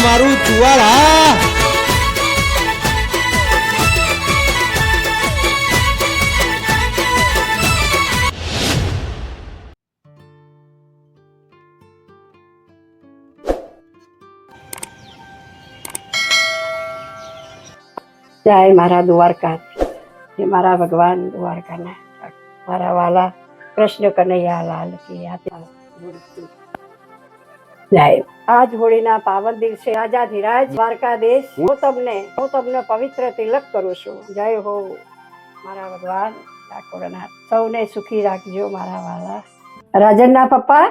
મારું ચુવાડ હા. જય મારા દ્વારકા, હે મારા ભગવાન દ્વારકાના, મારા વાલા કૃષ્ણ કનૈયા લાલ કી જય. આજ હોળીના પાવન દિવસે રાજાધિરાજ દ્વારકાધીશ હું તમને પવિત્ર તિલક કરું છું. જય હો મારા ભગવાન ઠાકોરનાથ, સૌને સુખી રાખજો મારા વાલા. રાજનના પપ્પા,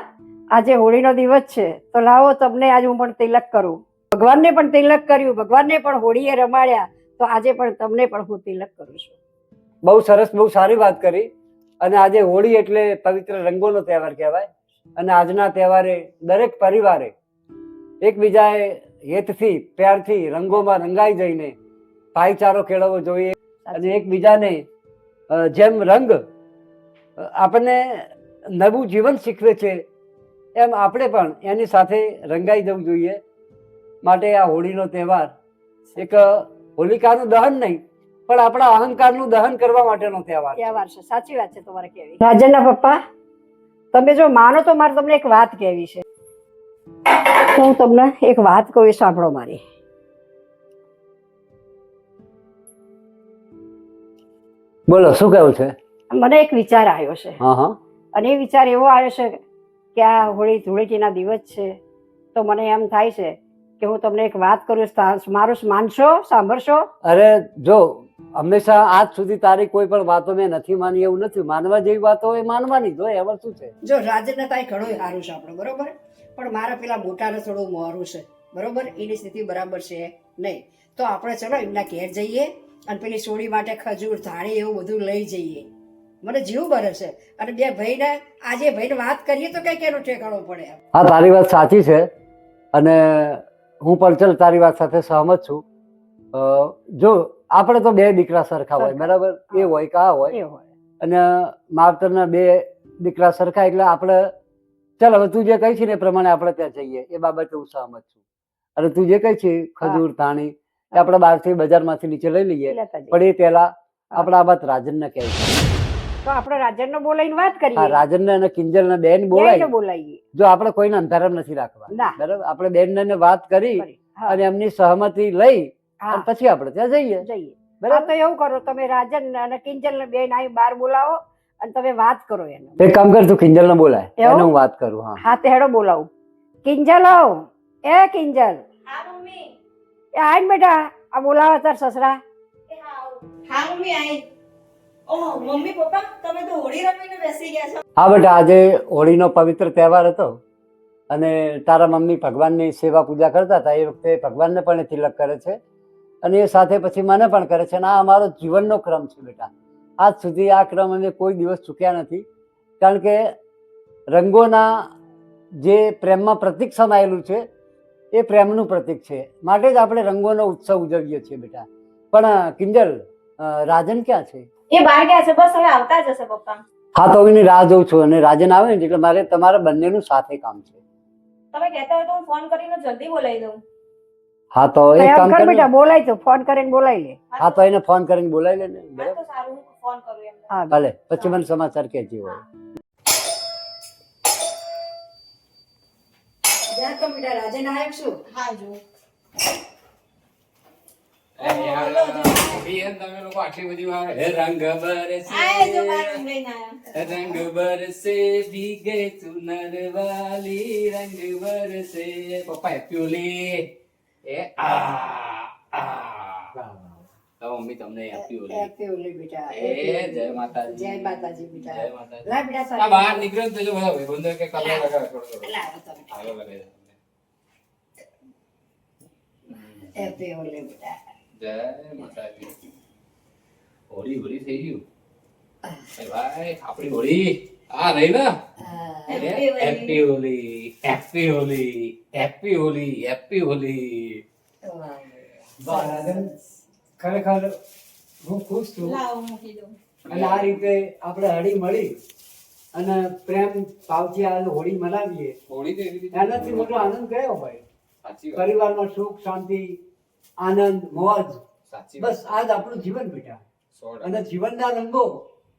આજે હોળીનો દિવસ છે તો લાવો તમને આજ હું પણ તિલક કરું. ભગવાનને પણ તિલક કર્યું, ભગવાનને પણ હોળીએ રમાડ્યા, તો આજે પણ તમને પણ હું તિલક કરું છું. બહુ સરસ, બહુ સારી વાત કરી. અને આજે હોળી એટલે પવિત્ર રંગોનો તહેવાર કહેવાય. અને આજના તહેવારે દરેક પરિવારે એકબીજાએ હેતથી પ્યારથી રંગોમાં રંગાઈ જઈને ભાઈચારો કેળવવો જોઈએ. અને એકબીજાને જેમ રંગ આપણને નવું જીવન શીખવે છે એમ આપણે પણ એની સાથે રંગાઈ જવું જોઈએ. માટે આ હોળીનો તહેવાર એક હોલિકાનું દહન નહીં પણ આપણા અહંકારનું દહન કરવા માટેનો તહેવાર છે. સાચી વાત છે તમારે કહેવી. રાજનના પપ્પા, તમે જો માનો તો મારે તમને એક વાત કહેવી છે. હું તમને એક વાત કહું, સાંભળો મારી. બોલો, શું કહેવું છે? મને એક વિચાર આવ્યો છે. હા હા. અને એ વિચાર એવો આવ્યો છે કે આ હોળી ધૂળેટીના દિવસ છે તો મને એમ થાય છે કે હું તમને એક વાત કરું, મારું માનશો, સાંભળશો? અરે જો, હંમેશા આજ સુધી તારી કોઈ પણ વાતો મેં નથી માની એવું નથી. માનવા જેવી વાતો હોય માનવાની જ હોય, એમાં શું છે? જો રાજનને તાઈ ઘણું સારું છે આપણું, બરોબર, પણ મારા પેલા મોટાને થોડું મોરું છે, બરોબર, એની સ્થિતિ બરાબર છે નહીં. તો આપણે ચલો એમના ઘેર જઈએ અને પેલી સોડી માટે ખજૂર, ધાણી એવું બધું લઈ જઈએ. મને જીવ બરે છે. અને બે ભાઈને આજે ભાઈને વાત કરીએ તો કઈક એનો ઠેકાણો પડે. હા, તારી વાત સાચી છે. અને હું પણ ચાલ તારી વાત સાથે સહમત છું. જો આપણે તો બે દીકરા સરખા હોય, બરાબર, એ હોય કે આ હોય, અને માવતરના બે દીકરા સરખા, એટલે આપણે ચાલ હવે તું જે કહી છે ને એ પ્રમાણે આપણે ત્યાં જઈએ, એ બાબતે હું સહમત છું. અને તું જે કહી છે ખજૂર, ધાણી, એ આપણે બહારથી બજારમાંથી નીચે લઈ લઈએ, પણ એ પહેલા આપણે આ વાત રાજનને કહે છે. તો આપણે રાજનને બોલાવીને વાત કરીએ. હા, રાજનને અને કિંજલને બેન બોલાવીએ. જો આપણે કોઈને અંધારામ નથી રાખવા, બરાબર, આપણે બેનને વાત કરી અને એમની સહમતિ લઈ અને પછી આપણે ત્યાં જઈએ. બરાબર, તો એવું કરો, તમે રાજન અને કિંજલ બેન આવી બહાર બોલાવો અને તમે વાત કરો એને. એક કામ કર, તું કિંજલને બોલાય, એને હું વાત કરું. હા હા, તે હેડો બોલાવું. કિંજલ, એ કિંજલ. હા મમ્મી. એ આઈ બેટા, આ બોલાવા તાર સસરા. હા મમ્મી, આઈ. ઓહ મમ્મી પપ્પા, તમે તો હોળી રમીને બેસી ગયા છો. હા બેટા, આજે હોળીનો પવિત્ર તહેવાર હતો અને તારા મમ્મી ભગવાનની સેવા પૂજા કરતા હતા. એ વખતે ભગવાનને પણ તિલક કરે છે અને એ સાથે પછી મને પણ કરે છે. અને આ અમારો જીવનનો ક્રમ છે બેટા. આજ સુધી આ ક્રમ અમે કોઈ દિવસ ચૂક્યા નથી. કારણ કે રંગોના જે પ્રેમમાં પ્રતીક સમાયેલું છે એ પ્રેમનું પ્રતીક છે, માટે જ આપણે રંગોનો ઉત્સવ ઉજવીએ છીએ બેટા. પણ કિંજલ, રાજન ક્યાં છે? એ બહાર ગયા છે, બસ હવે આવતા જ હશે પપ્પા. હા, તો એની રાહ જોઉં છું. અને રાજન આવે ને એટલે મારે તમારા બંનેનું સાથે કામ છે. તમે કહેતા હોય તો હું ફોન કરીને જલ્દી બોલાવી દઉં. હા, તો એક કામ કર બેટા, બોલાય તો ફોન કરીને બોલાવી લે. હા, તો એને ફોન કરીને બોલાવી લે ને. હા તો સારું, હું ફોન કરું એમને. હા ભલે, પછી મને સમાચાર કહેજે હોય. જા તો બેટા, રાજન આવ્યો છું. હા જો. रंग बरसे भीगे चुनर वाली, रंग बरसे. पप्पा हैप्पी होली. ए मम्मी તમને હેપી હોલી. હેપી હોલી બેટા. જય માતાજી. જય માતાજી બેટા. જય માતાજી. લા બેટા, આ બહાર નીકળો તો જો બધા ભાઈબંધો કે કલર લગાવે થોડો. હાલો લગાવી દો. હેપી હોલી બેટા. જય માતાજી. હોળી હોળી થઈ ગયું ભાઈ, આપણી હોળી આ રહી ને. Happy Holi, happy Holi, happy Holi, happy Holi. ખરેખર હું ખુશ છું. લાવો મૂકી દઉં. અને આ રીતે આપણે હળી મળી અને પ્રેમ ભાવથી આ હોળી મનાવીએ, હોળી તો એવી રીતે એનાથી મોટો આનંદ કયો હોય? સાચી વાત, પરિવારમાં સુખ શાંતિ આનંદ મોજ, સાચી વાત. બસ આ જ આપણું જીવન બેટા. 100%. અને જીવનના રંગો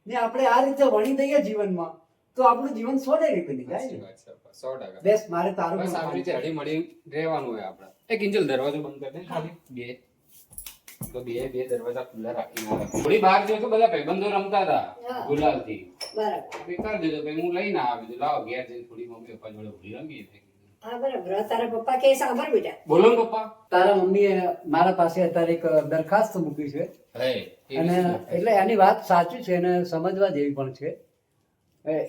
ને આપણે આ રીતે વણી દઈએ જીવનમાં તો આપણું જીવન સોનેરી બની જાય સાચી ને. વાત છે, 100%. બેસ મારે તારું બસ પણ આવી રીતે કામ છે. હળીમળી રહેવાનું હોય આપણે. એ કિંજલ દરવાજો બંધ કરી દે ખાલી બે. તો બે દરવાજા ખુલ્લા રાખીને આવે. થોડી બહાર ગયો તો બધા ભાઈબંધો રમતા હતા હા. ગુલાલથી. બરાબર આપણે કરી દીધો પછી હું લઈને આવી દીધું. લાવો ઘેર જઈને થોડી મમ્મી પપ્પા જોડે હોળી રમીએ. હા બરાબર તારા પપ્પા કે સાંભળ બેટા બોલો ને પપ્પા. તારા મમ્મીએ મારા પાસે અત્યારે એક દરખાસ્ત મૂકી છે હે અને એટલે એની વાત સાચી છે અને સમજવા જેવી પણ છે.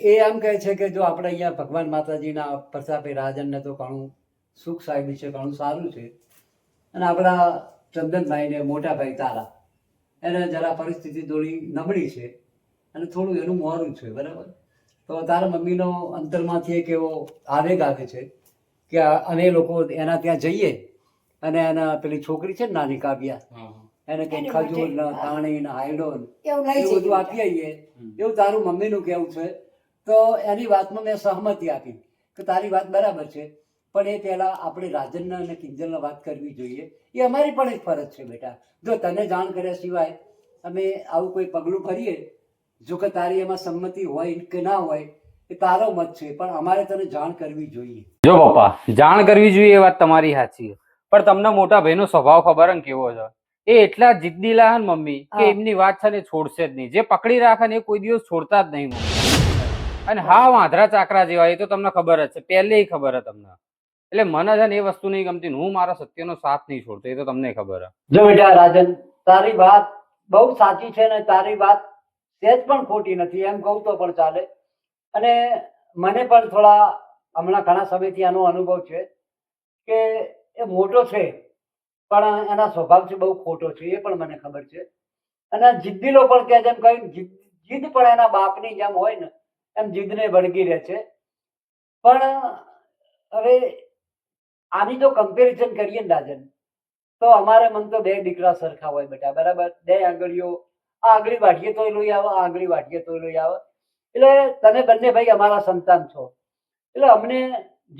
એ એમ કહે છે કે જો આપણે અહીંયા ભગવાન માતાજીના પ્રતાપે રાજનને તો ઘણું સુખ સાહેબી છે, ઘણું સારું છે, અને આપણા ચંદનભાઈને મોટા ભાઈ તારા એને જરા પરિસ્થિતિ થોડી નબળી છે અને થોડું એનું મોડું છે, બરાબર. તો તારા મમ્મીનો અંતરમાંથી એક એવો આવેગ આવે છે કે અમે લોકો એના ત્યાં જઈએ અને એના પેલી છોકરી છે ને નાની કાવ્યા, હા. એને કંઈક એની માટે, ખજૂર ને હા. તાણી ને હાયડો ને એવું લઈ એવું બધું જઈએ આપી આવીએ. એવું તારું મમ્મીનું કહેવું છે. તો એની વાતમાં મેં સહમતિ આપી કે તારી વાત બરાબર છે, પણ એ પહેલા આપણે રાજનના અને કિંજલને વાત કરવી જોઈએ. એ અમારી પણ એક ફરજ છે બેટા. જો તને જાણ કર્યા સિવાય અમે આવું કોઈ પગલું ભરીએ, જો કે તારી એમાં સંમતિ હોય કે ના હોય એ તારો મત છે, પણ અમારે તને જાણ કરવી જોઈએ. જો પપ્પા જાણ કરવી જોઈએ એ વાત તમારી સાચી છે, પણ તમને મોટા ભાઈનો સ્વભાવ ખબર ને કેવો છે. એ એટલા જિદ્દીલા હે ને મમ્મી કે હા. એમની વાત છે ને છોડશે જ નહીં. જે પકડી રાખે ને એ કોઈ દિવસ છોડતા જ નહીં મમ્મી. અને હા વાંધરા ચાકરા જેવા એ તો તમને ખબર જ છે, પહેલેય ખબર છે તમને. એટલે મને છે ને એ વસ્તુ નહીં ગમતી ને હું મારા સત્યનો સાથ નહીં છોડતો, એ તો તમને ખબર છે. જો બેટા રાજન, તારી વાત બહુ સાચી છે ને તારી વાત સહેજ પણ ખોટી નથી એમ કહું તો પણ ચાલે. અને મને પણ થોડા હમણાં ઘણા સમયથી આનો અનુભવ છે કે એ મોટો છે પણ એના સ્વભાવથી બહુ ખોટો છે, એ પણ મને ખબર છે. અને જિદ્દીલો પણ કે જેમ કહ્યું જીદ પણ એના બાપની જેમ હોય ને એમ જીદને વળગી રહે છે. પણ હવે આની જો કમ્પેરિઝન કરીએ ને રાજન, તો અમારે મન તો બે દીકરા સરખા હોય બેટા, બરાબર. બે આંગળીઓ, આ આંગળી વાઢીએ તોય લોહી આવે, આ આંગળી વાઢીએ તોય લોહી આવે. એટલે તમે બંને ભાઈ અમારા સંતાન છો, એટલે અમને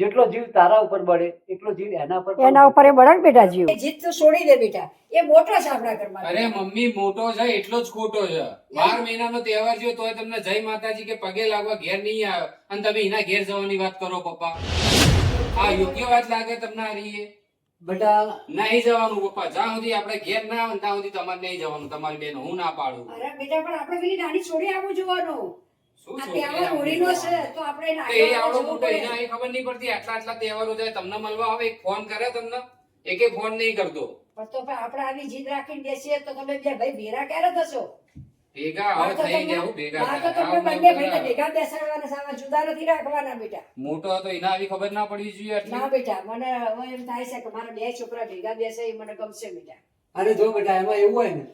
જેટલો જીવ તારા ઉપર બળે એટલો જીવ એના પર પણ એના ઉપર એ બળે ને બેટા જીવ એ જીત તું છોડી દે બેટા, એ મોટો છે આપણા ઘરમાં. અરે મમ્મી મોટો છે એટલો જ ખોટો છે. 12 મહિનાનો તહેવાર થયો તોય તમને જય માતાજી કે પગે લાગવા ઘેર નહીં આવે અને તમે એના ઘેર જવાની વાત કરો પપ્પા. આ યોગ્ય વાત લાગે તમને આ રીએ? બેટા નહીં જવાનું પપ્પા. જ્યાં સુધી આપણે ઘેર ના આવે ને ત્યાં સુધી તમારે નહીં જવાનું. તમારી બેન હું ના પાડું. અરે બેટા પણ આપણે પેલી નાની છોડી આવું જોવાનું. શું આ છોકરી તહેવાર આવું હોળીનો છે જોવાનું? તો આપણે એને તો એ આગળ આવડો જવું મોટો પડે. એને એ ખબર નહીં પડતી આટલા તહેવારો જાય તમને મળવા આવે એક ફોન કરે તમને? એકે ફોન નહીં કરતો. પણ તો પણ આપણે આવી જીદ રાખીને બેસીએ તો તમે બે ભાઈ ભેરા ક્યારે થશો? ભેગા હવે થઈ ગયા હું ભેગા મારે તો થયા. તમને આવું બંને નહીં ભાઈને કરાય. ભેગા બેસાડવાના છે, આમાં જુદા નથી રાખવાના બેટા. મોટો હતો એના આવી ખબર ના પડવી જોઈએ આટલી? ના બેટા, મને હવે એમ થાય છે કે મારા બે છોકરા ભેગા બેસે એ મને ગમશે બેટા. અને જો બેટા એમાં એવું હોય ને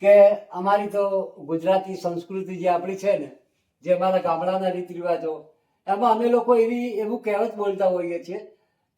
કે અમારી તો ગુજરાતી સંસ્કૃતિ જે આપણી છે ને, જે અમારા ગામડાના રીત રિવાજો, એમાં અમે લોકો એવું કહેવત બોલતા હોઈએ છીએ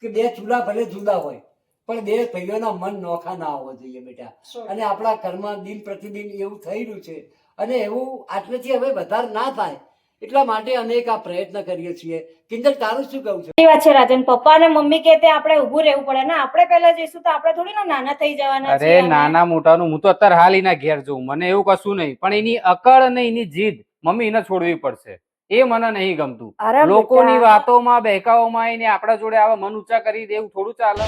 કે બે ચૂલા ભલે જુદા હોય પણ બે ભાઈઓના મન નોખા ના હોવા જોઈએ બેટા. અને આપણા ઘરમાં દિન પ્રતિદિન એવું થઈ રહ્યું છે અને એવું આટલેથી હવે વધારે ના થાય એટલા માટે અમે એક આ પ્રયત્ન કરીએ છીએ. કિંજલ તારું શું કહું છે? એ વાત છે રાજન, પપ્પા અને મમ્મી કે તે આપણે ઊભું રહેવું પડે ને આપણે પહેલા જઈશું તો આપણે થોડી ના નાના થઈ જવાના છીએ. અરે નાના મોટાનું હું તો અત્યારે હાલ એના ઘેર જોઉં, મને એવું કશું નહીં, પણ એની અકળ અને એની જીદ મમ્મી એને છોડવી પડશે. એ મને નહીં ગમતું. અરે લોકોની બેટા. વાતોમાં બહેકાઓમાં એને આપણા જોડે આવા મન ઊંચા કરી દે એવું થોડું ચાલે.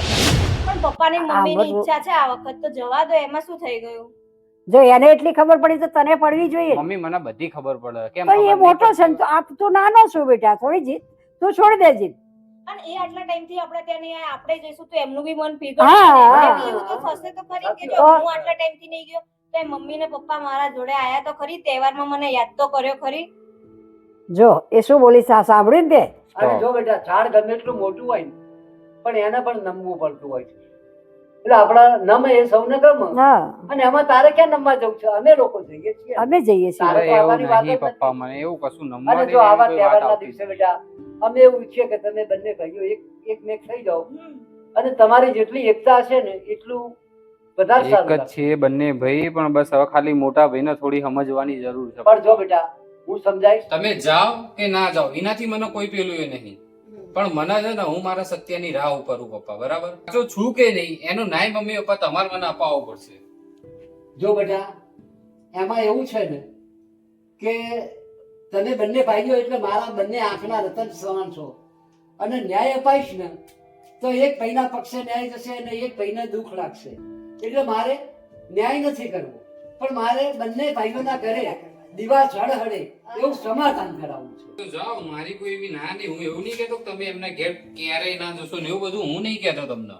પણ પપ્પાની આ મમ્મીની બધું- ઈચ્છા છે આ વખત તો જવા દો, એમાં શું થઈ ગયું? જો એને એટલી ખબર પડી તો તને પડવી જોઈએ ને. મમ્મી મને બધી ખબર પડે. કેમ તો ખબર એ નહીં મોટો છે ને પડતી? તો આપ તું નાનો છું બેટા, થોડી જીદ તું છોડી દે જીદ. અને એ આટલા ટાઈમથી આપણે ત્યાં નહીં આયા, આપણે જઈશું તો એમનું બી મન પીગળશે હા, ને. હા. એમ એવું તો થશે તો ખરી કે જો તો- હું આટલા ટાઈમથી નહીં ગયો તો એ મમ્મી ને પપ્પા મારા જોડે આયા તો ખરી, તહેવારમાં મને યાદ તો કર્યો ખરી. જો એ શું બોલી સાંભળ્યું ને તે? અને જો બેટા ઝાડ ગમે એટલું મોટું હોય ને પણ એને પણ નમવું પડતું હોય છે. એટલે આપણા નમ એ સૌને ગમે. હા, અને એમાં તારે ક્યાં નમવા જવું છે? અમે લોકો જઈએ છીએ. અમે જઈએ છીએ. તારે અરે તો એવું આવવાની વાત જ નહીં નથી. પપ્પા, મને એવું કશું નમવા અને દે જો એવી આવા કોઈ વાત તહેવારના આવતી દિવસે જ નહીં. બેટા અમે એવું ઈચ્છીએ કે તમે બંને ભાઈઓ એકમેક થઈ જાઓ અને તમારી જેટલી એકતા હશે ને એટલું વધારે એક સારું જ લાગશે. છે બંને ભાઈ, પણ બસ હવે ખાલી મોટા ભાઈને થોડી સમજવાની જરૂર છે. પણ જો બેટા હું સમજાઈશ. તમે જાઓ કે ના જાઓ એનાથી મને કોઈ પેલું એ નહીં. પણ મને છે ને હું મારા સત્યની રાહ ઉપર છું પપ્પા, બરાબર? જો છું કે નહીં એનું નાય મમ્મી પપ્પા તમારે મને અપાવવો પડશે. જો બેટા એમાં એવું છે ને કે તમે બંને ભાઈઓ એટલે મારા બંને આંખના રતન સમાન છો, અને ન્યાય અપાઈશ ને તો એક ભાઈના પક્ષે ન્યાય જશે અને એક ભાઈને દુઃખ લાગશે. એટલે મારે ન્યાય નથી કરવો, પણ મારે બંને ભાઈઓના ઘરે દીવા ઝળહળે એવું સમાધાન કરાવવું છે. તો જાઓ, મારી કોઈ એવી ના નહીં. હું એવું નહીં કહેતો કે તમે એમના ઘેર ક્યારેય ના જશો ને એવું બધું હું નહીં કહેતો તમને.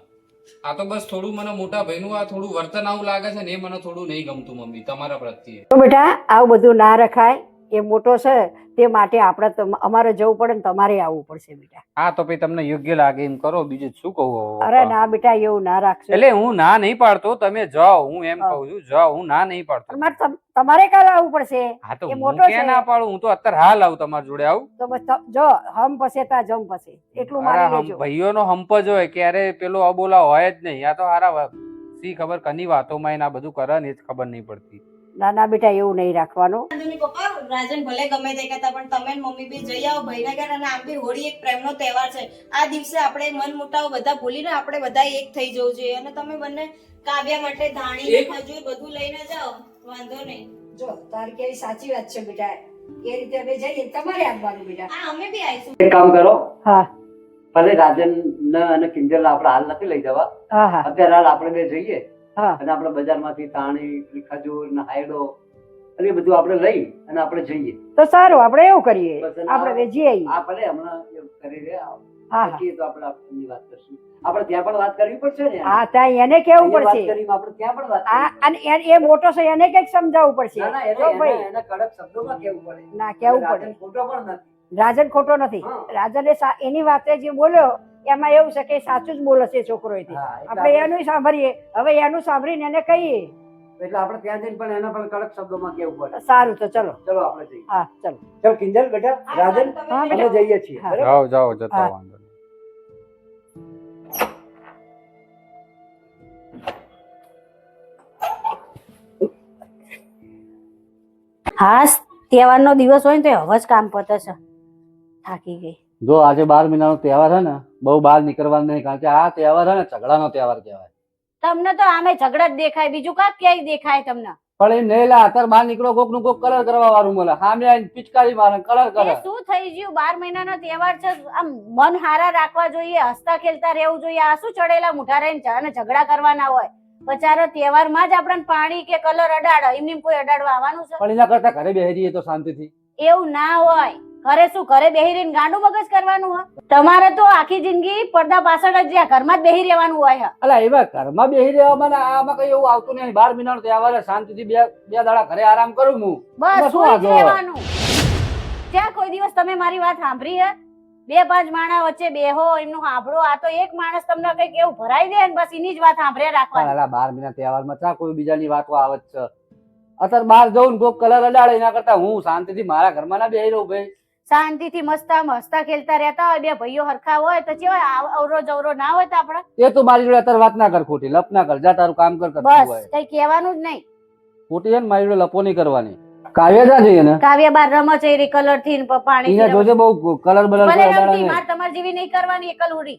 આ તો બસ થોડું મને મોટા ભાઈનું આ થોડું વર્તન આવું લાગે છે ને એ મને થોડું નહીં ગમતું મમ્મી તમારા પ્રત્યે. તો બેટા આવું બધું ના રખાય, એ મોટો છે તે માટે આપણે તો અમારે જવું પડે ને તમારે આવવું પડશે બેટા. હા તો ભાઈ તમને યોગ્ય લાગે એમ કરો, બીજું શું કહું? અરે ના બેટા એવું ના રાખશો. એટલે હું ના નહીં પાડતો, તમે જાઓ, હું એમ કહું છું જાઓ, હું ના નહીં પાડતો. તમારે કાલે આવવું પડશે. હા તો એ હું મોટો ક્યાં છે. ના પાડું? હું તો અત્યારે હાલ આવું તમારી જોડે આવું. તો બસ જો હમ પસે તા જમ પસે એટલું અરે માની લેજો. ભાઈઓનો હંપ જ હોય, ક્યારે પેલો અબોલા હોય જ નહીં. આ તો હારા સી ખબર કની વાતોમાં એને આ બધું કરે ને એ જ ખબર નહીં પડતી. ના ના બેટા એવું નહીં રાખવાનું. વાંધો નહીં પપ્પા, રાજન ભલે ગમે તે કહેતા પણ તમે ને મમ્મી બી જઈ આવો ભાઈના ઘર. અને આમ બી હોળી એક પ્રેમનો તહેવાર છે. આ દિવસે આપણે મન મોટાવ બધા ભૂલીને આપણે બધા એક થઈ જવું જોઈએ. અને તમે બંને કાવ્યા માટે ધાણી ખજૂર બધું લઈને જાઓ, વાંધો નહીં. જો તારી કેવી સાચી વાત છે બેટા, એ રીતે અમે જઈએ તમારે આવવાનું બેટા. હા અમે બી આવીશું. એક કામ કરો, હા ભલે રાજન અને કિંજલ આપણે હાલ નથી લઈ જવા, હા હા અત્યારે હાલ આપણે બે જઈએ હા અને આપણે બજારમાંથી તાણી ખજૂર ને હાયડો અને એ બધું આપણે લઈ અને આપણે જઈએ. તો સારું આપણે એવું કરીએ, બસ અને આપણે બે જઈએ. આ ભલે હમણાં એવું કરી રે હા હા બાકી તો આપણે આપણી વાત કરશું. આપણે ત્યાં પણ વાત કરવી પડશે ને. હા ત્યાં એને કેવું અહીંયા વાત પડશે. કરી, આપણે ત્યાં પણ વાત આ કરવી અને એ મોટો છે એને કઈક સમજાવવું પડશે. ના, ના, જો ભાઈ એને કડક શબ્દોમાં કહેવું પડે. ના કેવું પડે. રાજન ખોટો પણ નથી. રાજન ખોટો નથી. હા. રાજને એની વાતે જે બોલ્યો એમાં એવું છે કે સાચું જ બોલે છે છોકરો એથી. હા, એટલે આપણે એનું સાંભળીએ, હવે એનું સાંભળીને એને કહીએ. એટલે આપણે ત્યાં જઈને પણ એને પણ કડક શબ્દોમાં કહેવું પડે. સારું તો ચલો. ચલો આપણે જઈએ. હા ચલો. ચલ કિંજલ બેટા, રાજન હા, અમે બેટા. જઈએ છીએ. હા. બરાબર? જાઓ જાઓ, જતા હા. વાંધો નહીં. હા તહેવારનો દિવસ હોય ને તો હવે જ કામ પતે છે. થાકી ગઈ. જો આજે 12 મહિનાનો તહેવાર છે ને, બહુ બહાર નીકળવાનું નહીં, કારણ કે આ તહેવાર છે ને ઝઘડાનો તહેવાર કહેવાય. તમને તો આમે ઝઘડા જ દેખાય, બીજું કાંઈ ક્યાંય દેખાય તમને? પણ એ નહીં લા, અત્યારે બહાર નીકળો કોક નું કોક કલર કરવા વાળું મળે, સામે આવીને પિચકારી મારે, કલર એ કરે. શું થઈ ગયું? 12 મહિનાનો તહેવાર છે, આમ મન હારા રાખવા જોઈએ, હસતા ખેલતા રહેવું જોઈએ. આ શું ચડેલા મુઠા રહીને અને ઝઘડા કરવાના હોય? બચારો તહેવારમાં જ આપણને પાણી કે કલર અડાડે, એમને કોઈ અડાડવા આવવાનું છે? પણ એના કરતા ઘરે બેસી રહીએ તો શાંતિથી. એવું ના હોય. ઘરે શું ઘરે બેહી રહીને ગાંડું મગજ કરવાનું હોય? તમારે તો આખી જિંદગી પડદા પાછળ જ જ્યાં ઘરમાં જ બેહી રહેવાનું હોય. અલા એવા ઘરમાં બેસી રહેવામાં ને આમાં કઈ એવું આવતું નહીં. 12 મહિનાનો તહેવાર છે, શાંતિથી બે દાડા ઘરે આરામ કરું હું. બસ એમાં શું સુઈ જ વાંધો હોય? રહેવાનું. ત્યાં કોઈ દિવસ તમે મારી વાત સાંભળી હે? 2-5 માણસ વચ્ચે બેહો, એમનું સાંભળો. આ તો એક માણસ તમને કઈક એવું ભરાઈ દે ને બસ એની જ વાત સાંભળે પણ રાખવાની. અલા 12 મહિના તહેવારમાં ચા કોઈ બીજાની વાતો આવે જ છે? અત્યારે બહાર જવું ને કોક કલર અડાડે એના કરતા હું શાંતિથી મારા ઘરમાં ના બેસી રહું ભાઈ. શાંતિથી મસ્ત આમ હસતા ખેલતા રહેતા હોય, બે ભાઈઓ હરખા હોય તો કેવાય અવરો જવરો ના હોય તો આપણે એ તો મારી જોડે અત્યારે વાત ના કર, ખોટી લપ ના કર, જા તારું કામ કર. કરતું બસ હોય કઈ કહેવાનું જ નહીં. ખોટી છે ને મારી જોડે લપો નહીં કરવાની. કાવ્યા જા જઈએ ને, કાવ્ય બાર રમત એ કલર થી ને પાણી એને જોજે બહુ કલર બલર ભલે અડાડે રમતી, ને. માર તમારી જેવી નહીં કરવાની એકલ ઉડી.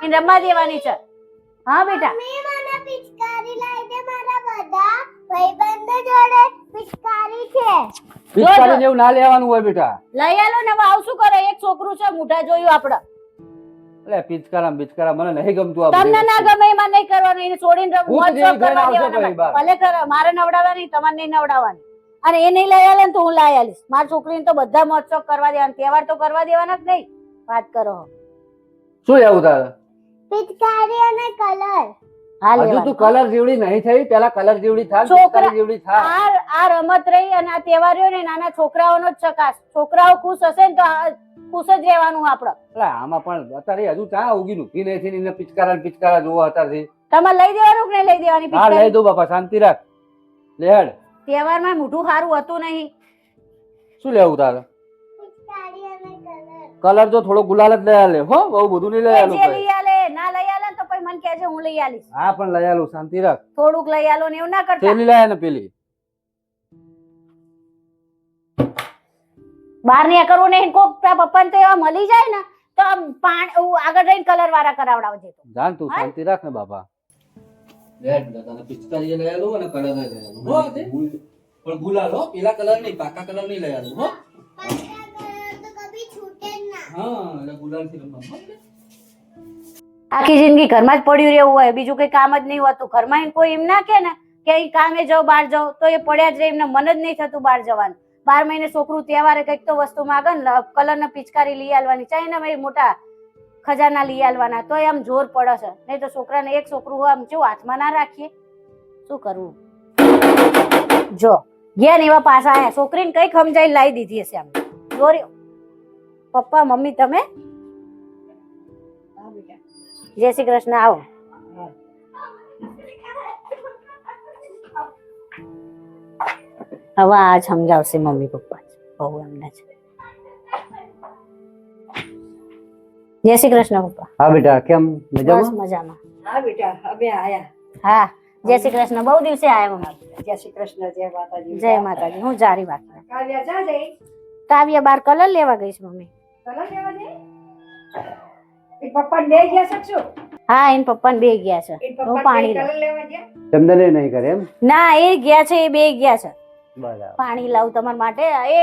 એને રમવા દેવાની છે. હા બેટા, પિચકારી લાવી દે, મારા બધા ભાઈબંધો જોડે પિચકારી છે. પિચકારી ને એવું ના લેવાનું હોય બેટા. લઈ આલો ને. હવે આવું શું કરે? એક છોકરું છે, મોઢા જોયું આપડે. એટલે પિચકારા મને નહીં ગમતું આ તમને બધું. ના ગમે એમાં નહીં કરવાનું. એને છોડીને હું તો મોજ જેવી શોખ કરવા ઘરે આવશે દેવાના. પછી બહાર. ભલે કરે, મારે નવડાવવાની, તમારે નહીં નવડાવવાની. અને એ નહીં લઈ આલે ને તો હું લઈ આલીશ. મારી છોકરીને તો બધા મોજ શોખ કરવા દેવાના, તહેવાર તો કરવા દેવાના જ નહીં. વાત કરો. શું લેવું તારે? પિચકારી અને કલર. હા હજુ તું કલર જેવડી નહીં થઈ, પેલા કલર જેવડી થા, છોકરા- પિચકારી જેવડી થા. આ રમત રહી અને આ તહેવાર રહ્યો ને નાના છોકરાઓનો જ ચકાસ. છોકરાઓ ખુશ હશે ને તો ખુશ જ રહેવાનું આપડે. એટલે આમાં પણ અત્યારે હજુ ત્યાં ઉગી ઊભી નહીં થઈ ને પિચકારા જોવો અત્યારથી. તમારે લઈ દેવાનું કે નહીં લઈ દેવાની હા લઈ પિચકારી? દો બાપા, શાંતિ રાખ. લેડ તહેવારમાં મોઢું સારું હતું નહીં. શું લેવું તારે? પિચકારી અને કલર. કલર તો થોડો ગુલાલ જ લઈ આલે હો, બહુ બધું નહીં લઈ એ આલું જે ભાઈ. લઈ આલે ના લઈ આલે ને તો પછી મને કહેજે, હું લઈ આલીશ. હા પણ લઈ આલું, શાંતિ રાખ. થોડુંક લઈ આલો ને એવું ના કરતા. પેલી લઈ ને પેલી. બહાર ને કરવું નહીં. કોક પપ્પા તો એવા મળી જાય ને તો આમ આગળ જઈને કલર વાળા કરાવડાવજે તો. જાણ તું શાંતિ રાખ ને બાપા. બેટ બેટા તને પિચકારી લઈ આલું અને કલર લઈ આલું હો પણ ગુલાલ હો પેલા કલર નહીં પાકા કલર નહીં લઈ આલું હો પાકા કલર તો કભી છૂટે જ ના. હા એટલે ગુલાલ થી રમવાનું હો. આખી જિંદગી ઘરમાં જ પડ્યું રહેવું હોય, બીજું કઈ કામ જ નહીં હોતું. ઘરમાં એને કોઈ એમ ના કે ને કે અહીં કામે જાઓ બહાર જાઓ તો એ પડ્યા જ રહે, એમને મન જ નહીં થતું બહાર જવાનું. 12 મહિને છોકરું તહેવારે કંઈક તો વસ્તુ માગે ને, કલર ને પિચકારી લઈ આલવાની, ચાહે ને ભાઈ મોટા ખજાના લઈ આલવાના, તો આમ જોર પડે છે. નહીં તો છોકરાને એક છોકરું હોય આમ કેવું હાથમાં ના રાખીએ, શું કરવું. જો ગયા ને એવા પાછા આયા, છોકરીને કઈક સમજાઈ લાવી દીધી હશે આમ જોર. પપ્પા મમ્મી તમે હા બેટા. જય શ્રી કૃષ્ણ. આવો. હવે આ સમજાવશે મમ્મી પપ્પા બહુ એમને છે. જય શ્રી કૃષ્ણ પપ્પા. હા બેટા કેમ બસ મજામાં? મજામાં. હા બેટા અમે આયા. હા જય શ્રી કૃષ્ણ. બહુ દિવસે આયા મમ્મી. જય શ્રી કૃષ્ણ, જય માતાજી. જય માતાજી. હું જારી વાત કરું. કાવ્યા જા જઈ કાવ્ય બાર કલર લેવા ગઈશ મમ્મી. કલર લેવા જઈ. એ પપ્પા લઈ ગયા શકશો? હા એને પપ્પાને બે ગયા છે. એ હું પપ્પા પાણી કલર લાવું. લેવા ગયા? ચંદને નહીં કરે એમ? ના એ ગયા છે, એ બે ગયા છે. બરાબર. પાણી લાવું તમારા માટે. એ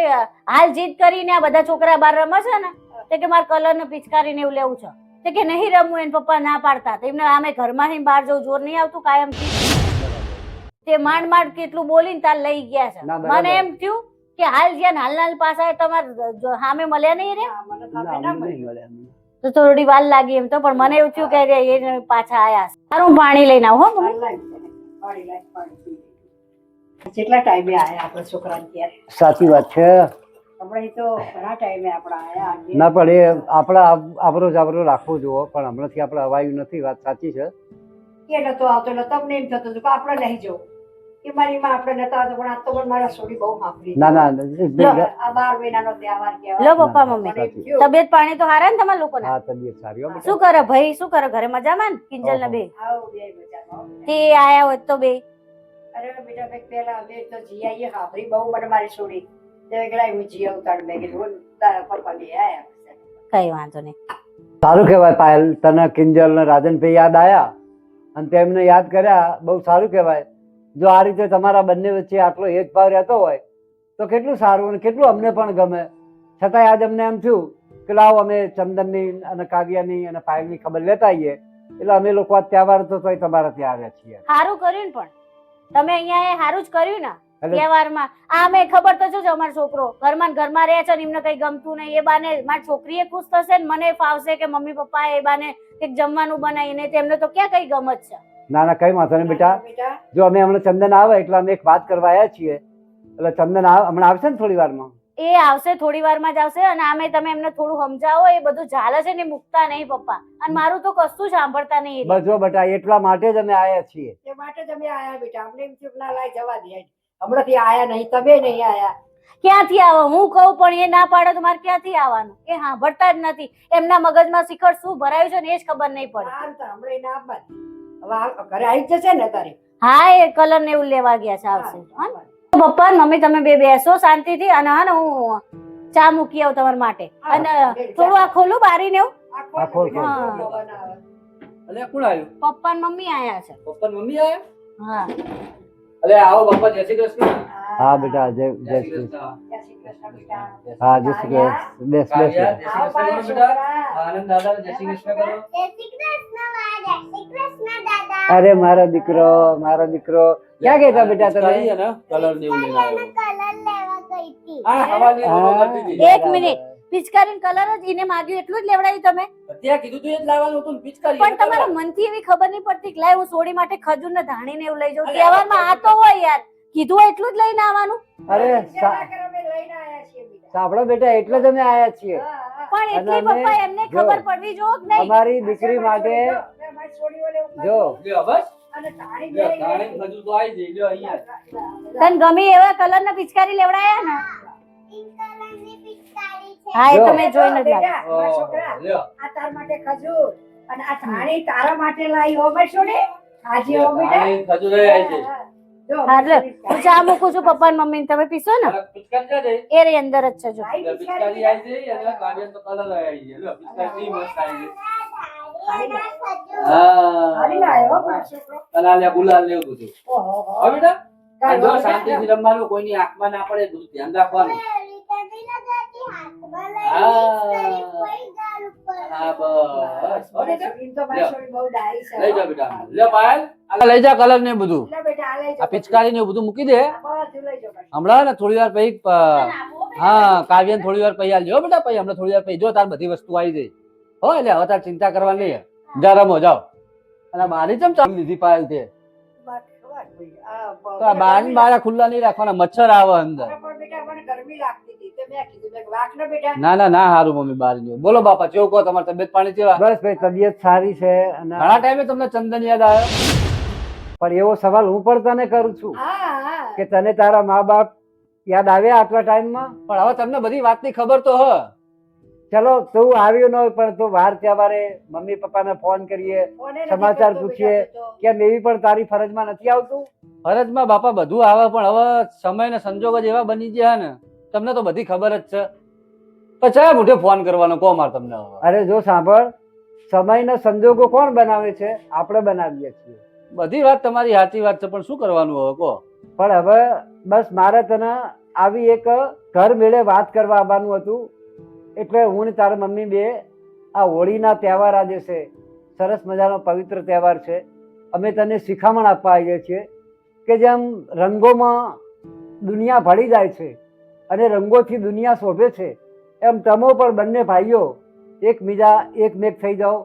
હાલ જીદ કરીને આ બધા છોકરા બાર રમે છે ને, તે કે મારે કલર ને પિચકારીને એવું લેવું છે, તે કે નહીં રમવું. એને પપ્પા ના પાડતા. તો એમને આમે ઘરમાં બહાર જવું જોર નહીં આવતું કાયમ થી. તે માંડ માંડ કેટલું બોલીને તાર લઈ ગયા છે. ના, બરાબર. મને એમ થયું કે હાલ જ્યાં હાલ પાછા તમારે સામે મળ્યા નહીં રે, હા, મને ના, સામે ના અમને નહીં મળ્યું. મળે અમને. તો થોડી વાર લાગી એમ તો, પણ મને એવું થયું કે એ પાછા આયા છે. સારું હું પાણી લઈને આવું હો મમ્મી. પાણી લાય, પાણી પી. કેટલા ટાઈમે આયા આપણા છોકરાને ત્યારે? સાચી વાત છે. આપણે તો ઘણા ટાઈમે આપણા આયા. ના પણ એ આપણા આવરો જાવરો રાખવો જોવો, પણ હમણાંથી આપણે અવાયું નથી. વાત સાચી છે. કે નતો આવતો એટલે તમને એમ થતું હતું કે આપણે નહીં જવું. કે મારી માં આપણે નતા આવતો, પણ આ તો પણ મારા છોડી બહુ સાંભળી. ના ના આ 12 મહિનાનો તહેવાર કહેવાય. લો પપ્પા મમ્મી. મને એમ થયું, તબિયત પાણી તો હારા ને તમારા લોકોના? હા તબિયત સારી હો બેટા. શું કરે ભાઈ, શું કરે ઘરે મજામાં ને? કિંજલ ને બે આવો બે મજામાં. તે આયા હોત તો બે. અરે બેટા મેં પહેલા અમે તો જી આવીએ સાંભળી બહુ મને મારી છોડી. તે ગળા હું જી આવતા મેં કીધું તારા પપ્પા બે આયા. કઈ વાંધો નહીં. સારું કહેવાય પાયલ, તને કિંજલ ને રાજનભાઈ યાદ આયા અને તેમને યાદ કર્યા, બહુ સારું કહેવાય. જો આ રીતે તમારા બંને વચ્ચે આટલો એક ભાવ રહેતો હોય તો કેટલું સારું અને કેટલું અમને પણ ગમે. છતાંય આજ અમને એમ થયું કે લાવો અમે ચંદનની અને કાવ્યાની અને પાયલની ખબર લેતા આવીએ. એટલે અમે લોકો આ તહેવાર તો તોય તમારા ત્યાં આવ્યા છીએ. સારું કર્યું ને, પણ તમે અહીંયા સારું જ કર્યું ને એટલે- તહેવારમાં. આ મેં ખબર તો છે અમારો છોકરો ઘરમાં ને ઘરમાં રહે છે ને એમને કઈ ગમતું નહીં. એ બાને મારી છોકરીએ ખુશ થશે ને મને ફાવશે કે મમ્મી પપ્પા એ બાને કંઈક જમવાનું બનાવીને, તેમને તો ક્યાં કઈ ગમત છે. ના ના કઈ વાંધો નહીં બેટા. બેટા જો અમે હમણાં ચંદન આવે એટલે અમે એક વાત કરવા આવ્યા છીએ. એટલે ચંદન હમણાં આવશે ને થોડી વારમાં. એ આવશે થોડી વારમાં જ આવશે. અને આમે તમે એમને થોડું સમજાવો, એ બધું ચાલે છે ને મૂકતા નહીં પપ્પા. અને મારું તો કશું સાંભળતા નહીં. બસ જો બેટા એટલા માટે જ અમે આવ્યા છીએ. એ માટે જ અમે આયા બેટા. અમને એમ થયું કે ના લાય જવા દે. હમણાંથી આયા નહીં, તમે નહીં આયા. ક્યાંથી આવો હું કહું પણ એ ના પાડે તો મારે ક્યાંથી આવવાનું? એ સાંભળતા જ નથી. એમના મગજમાં શિખર શું ભરાયું છે ને એ જ ખબર નહીં પડે. આ તો હમણાં ના આપવા. હવે ઘરે આવી જ જશે ને તારે? હા એ કલર ને એવું લેવા ગયા છે, આવશે. હા ને? પપ્પા ને મમ્મી તમે બે બેસો શાંતિથી, અને હા ને હું ચા મૂકી આવું તમારા માટે. અને થોડું આ ખોલું બારી ને એવું. આ ખોલ, ખોલ. બનાવે. અલે કોણ આવ્યું? પપ્પા ને મમ્મી આયા છે. પપ્પા ને મમ્મી આયા? હા અલે આવો પપ્પા, જય શ્રી કૃષ્ણ. હા બેટા જય જય શ્રી કૃષ્ણ. જય શ્રી કૃષ્ણ બેટા. હા જય શ્રી કૃષ્ણ. બેસ બેસ કાવ્યા, બેસ. જય શ્રી કૃષ્ણ કરો બેટા. આનંદ દાદા જય શ્રી કૃષ્ણ કરો. જય શ્રી કૃષ્ણ બા, જય શ્રી કૃષ્ણ દાદા. અરે મારો દીકરો મારો દીકરો ક્યાં ગયા બેટા પિચકારી તમે? અને કલર ને એવું લઈને આવ્યો. કલર લેવા ગઈ હતી. હા હવાની હા. કરતી હતી. એક મિનિટ. પિચકારી કલર જ એને માગ્યું એટલું જ લેવડાવ્યું તમે? ત્યાં કીધું તું એ જ લાવવાનું હતું ને પિચકારી. પણ તમારા મનથી એવી ખબર નહીં પડતી કે લાય હું સોડી માટે ખજૂર ને ધાણી ને એવું લઈ જાઉં. તહેવારમાં આ તો હોય યાર, કીધું હોય એટલું જ લઈને આવવાનું. અરે અમે લઈને આયા છીએ બેટા. સાંભળો બેટા એટલે જ અમે આયા છીએ. હા, હા. પણ એટલી અને અમે- પપ્પા એમને જો, ખબર પડવી જો કે નહીં? અમારી દીકરી માટે મારી છોડીઓને એવું જો લ્યો બસ. અને તાળી લ્યો, લઈ તાણે ગઈ. ખજૂર તો આવી જઈ. લ્યો અહીંયા. તને ગમી એવા કલર ના પિચકારી લેવડાયા ને? પિંક કલરની પિચકારી છે. હા એ જો. તમે જોઈને જ લાગ્યું. બેટા, મારા છોકરા, લ્યો. આ તાર માટે ખજૂર અને આ થાળી તારા માટે લાવી હો મારી છોડી. આજે હો બેટા. તાણે ખજૂર એ આવી જઈ. જો હા લે હું ચા મૂકું છું પપ્પા ને મમ્મી તમે પીશો ને પિચકારી ક્યાં જાય? એ રે અંદર જ છે જો લાઈ પિચકારી આવી જાય અને કાવ્યાને તો કલર આવી જાય. લો, પિચકારી મસ્ત આવી જાય. હારી લાયો હો મારો છોકરો. અને આ લે ગુલાલ ને એવું બધું. ઓહો હો. હવે બેટા કાંઈ જો વાંધો શાંતિથી નહીં. રમવાનું, કોઈની આંખમાં ના પડે, બધું ધ્યાન રાખવાનું. હા બસ. હો બેટા? એમ તો મારી છોકરી બહુ ડાહી છે. લઈ જા બેટા. લે પાયલ, આ લઈ જા કલર ને બધું. લે બેટા, આ લઈ જાઓ. આ પિચકારી ને એવું બધું મૂકી દે. બધું લઈ જાઓ પાછું. હમણાં ને થોડી વાર પછી હા કાવ્યને થોડી વાર પછી આલજો હો બેટા. પછી હમણાં થોડી વાર પછી જો તાર બધી વસ્તુ આવી જાય હો. એટલે હવે તાર ચિંતા કરવાની નહીં. જા રમો જાઓ. અને મારી ચમ ચાલુ લીધી પાયલ તે વાત ભાઈ. આ તો આ બારી બારા ખુલ્લા નહીં રાખવાના, મચ્છર આવે અંદર. અરે પણ બેટા મને ગરમી લાગતી હતી તો મેં કીધું મેં વાક ને બેટા. ના ના ના હારું મમ્મી બહાર જો. બોલો બાપા કેવું કહો, તમારી તબિયત પાણી કેવા? બસ ભાઈ તબિયત સારી છે. અને ઘણા ટાઈમે તમને ચંદન યાદ આવ્યો. પણ એવો સવાલ હું પણ તને કરું છું હા હા કે તને તારા મા બાપ યાદ આવ્યા આટલા ટાઈમમાં? પણ હવે તમને બધી વાતની ખબર તો હ. ચલો તું આવ્યો ન હોય પણ તું વાર તહેવારે મમ્મી પપ્પાને ફોન કરીએ, ફોને નથી સમાચાર કરતો પૂછીએ. બેટા તું તો. કેમ એવી પણ તારી ફરજમાં નથી આવતું? ફરજમાં બાપા બધું આવે, પણ હવે સમય ને સંજોગ જ એવા બની ગયા ને, તમને તો બધી ખબર જ છે. પછી ચા મોઢે ફોન કરવાનો કહો મારે તમને હવે. અરે જો સાંભળ, સમયના સંજોગો કોણ બનાવે છે? આપણે બનાવીએ છીએ. બધી વાત તમારી સાચી વાત છે, પણ શું કરવાનું હવે કહો. પણ હવે બસ મારે તને આવી એક ઘર મેળે વાત કરવા આવવાનું હતું. એટલે હું ને તારા મમ્મી બે આ હોળીના તહેવાર આજે છે, સરસ મજાનો પવિત્ર તહેવાર છે. અમે તને શિખામણ આપવા આવીએ છીએ કે જેમ રંગોમાં દુનિયા ભળી જાય છે અને રંગોથી દુનિયા શોભે છે, એમ તમે પણ બંને ભાઈઓ એકબીજા એકમેક થઈ જાઓ